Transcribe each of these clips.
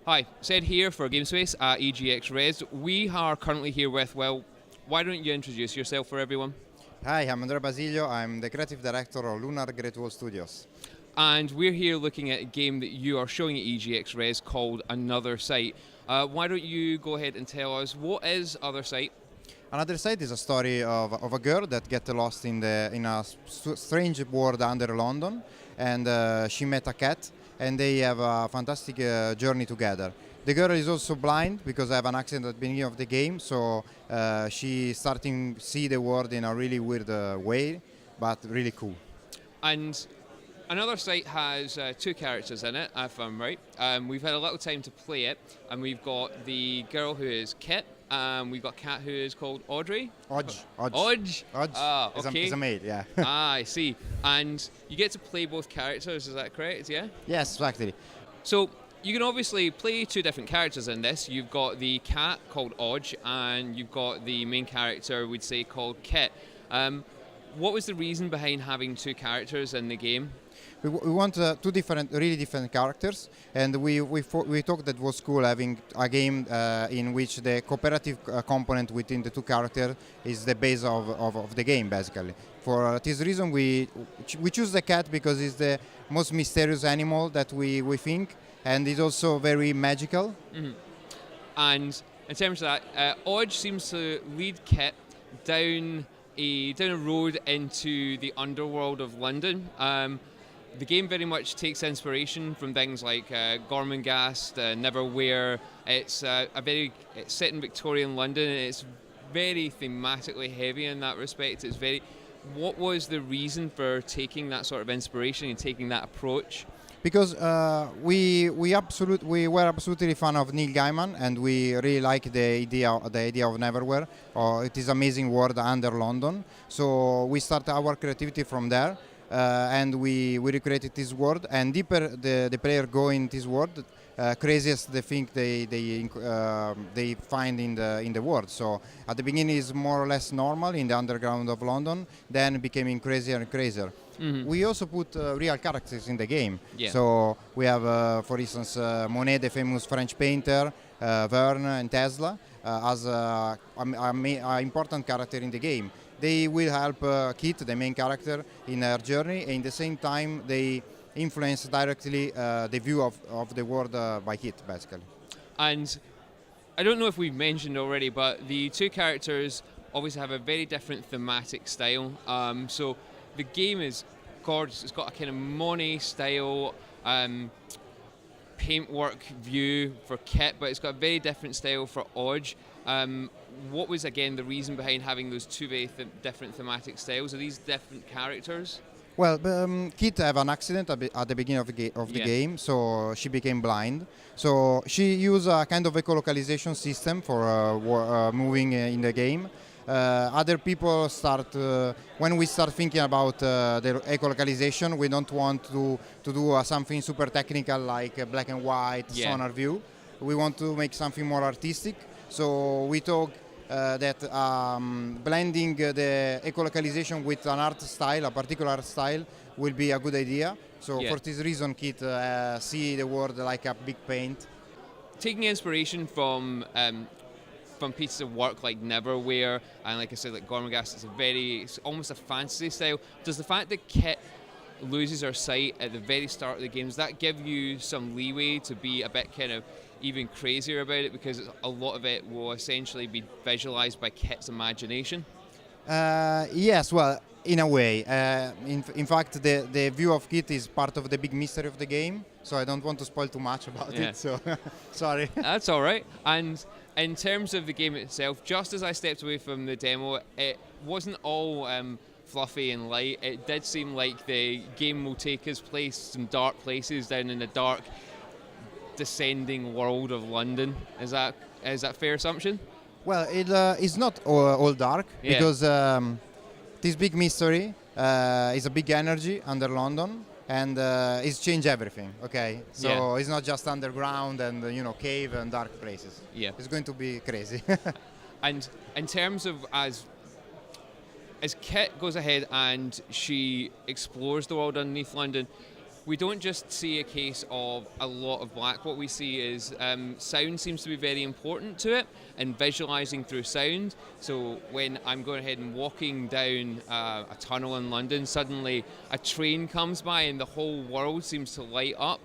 Hi, Sid here for GameSpace at EGX Res. We are currently here with, well, why don't you introduce yourself for everyone? Hi, I'm Andrea Basilio. I'm the creative director of Lunar Great Wall Studios. And we're here looking at a game that you are showing at EGX Res called Another Sight. Why don't you go ahead and tell us, what is Other Sight? Another Sight is a story of a girl that gets lost in a strange world under London, and she met a cat, and they have a fantastic journey together. The girl is also blind because I have an accident at the beginning of the game, so she starting to see the world in a really weird way, but really cool. And Another Sight has two characters in it, if I'm right. We've had a little time to play it, and we've got the girl who is Kit, we've got a cat who is called Audrey. Hodge. Hodge? Ah, It's okay. a maid, yeah. I see. And you get to play both characters, is that correct, yeah? Yes, exactly. So you can obviously play two different characters in this. You've got the cat called Hodge, and you've got the main character, we'd say, called Kit. What was the reason behind having two characters in the game? We want two really different characters, and we thought that was cool having a game in which the cooperative component within the two characters is the base of the game, basically. For this reason, we choose the cat because it's the most mysterious animal that we think, and it's also very magical. Mm-hmm. And in terms of that, Hodge seems to lead Kit down a road into the underworld of London. The game very much takes inspiration from things like Gormenghast, Neverwhere. It's set in Victorian London, and it's very thematically heavy in that respect. What was the reason for taking that sort of inspiration and taking that approach? Because we were absolutely fan of Neil Gaiman, and we really like the idea of Neverwhere. It is amazing world under London. So we start our creativity from there. And we recreated this world, and deeper the player go in this world, craziest the thing they find in the world. So at the beginning is more or less normal in the underground of London, then becoming crazier and crazier. Mm-hmm. We also put real characters in the game. Yeah. So we have, for instance, Monet, the famous French painter, Verne and Tesla as an important character in the game. They will help Kit, the main character, in her journey, and at the same time they influence directly the view of the world by Kit, basically. And I don't know if we've mentioned already, but the two characters obviously have a very different thematic style. So the game is gorgeous. It's got a kind of Monet style paintwork view for Kit, but it's got a very different style for Hodge. What was, again, the reason behind having those two very different thematic styles? Are these different characters? Well, Kit had an accident at the beginning of the game, so she became blind. So she used a kind of ecolocalization system for moving in the game. Other people when we start thinking about the ecolocalization, we don't want to do something super technical like black and white sonar view. We want to make something more artistic. So we talk that blending the ecolocalization with an art style, a particular art style, will be a good idea. So for this reason, Kit see the world like a big paint. Taking inspiration from pieces of work like Neverwhere and, like I said, like Gormenghast, it's almost a fantasy style. Does the fact that Kit loses her sight at the very start of the game, does that give you some leeway to be a bit kind of even crazier about it, because a lot of it will essentially be visualized by Kit's imagination? Yes, well, in a way. In fact, the view of Kit is part of the big mystery of the game, so I don't want to spoil too much about it, so sorry. That's all right. And in terms of the game itself, just as I stepped away from the demo, it wasn't all fluffy and light. It did seem like the game will take us some dark places down in the dark, descending world of London. Is that a fair assumption? Well, it's not all dark, because this big mystery is a big energy under London, and it's changed everything. Okay, so it's not just underground and cave and dark places. Yeah, it's going to be crazy. And in terms of as Kit goes ahead and she explores the world underneath London, we don't just see a case of a lot of black. What we see is sound seems to be very important to it, and visualizing through sound. So when I'm going ahead and walking down a tunnel in London, suddenly a train comes by and the whole world seems to light up.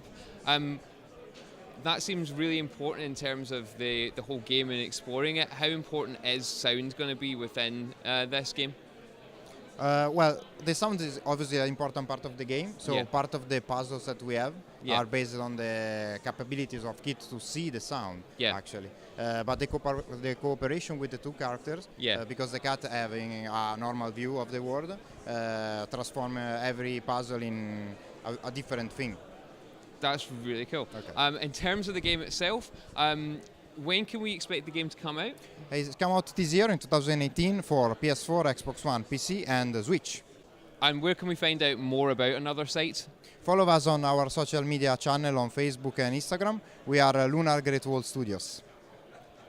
That seems really important in terms of the whole game and exploring it. How important is sound going to be within this game? Well, the sound is obviously an important part of the game. So Yeah. part of the puzzles that we have Yeah. are based on the capabilities of kids to see the sound, Yeah. actually. But the cooperation with the two characters, Yeah. because the cat having a normal view of the world, transform every puzzle in a different thing. That's really cool. Okay. In terms of the game itself, when can we expect the game to come out? It's come out this year in 2018 for PS4, Xbox One, PC and Switch. And where can we find out more about another site? Follow us on our social media channel on Facebook and Instagram. We are Lunar Great Wall Studios.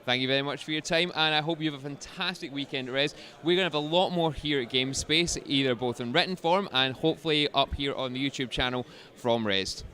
Thank you very much for your time, and I hope you have a fantastic weekend at Res. We're going to have a lot more here at GameSpace, either both in written form and hopefully up here on the YouTube channel from Res.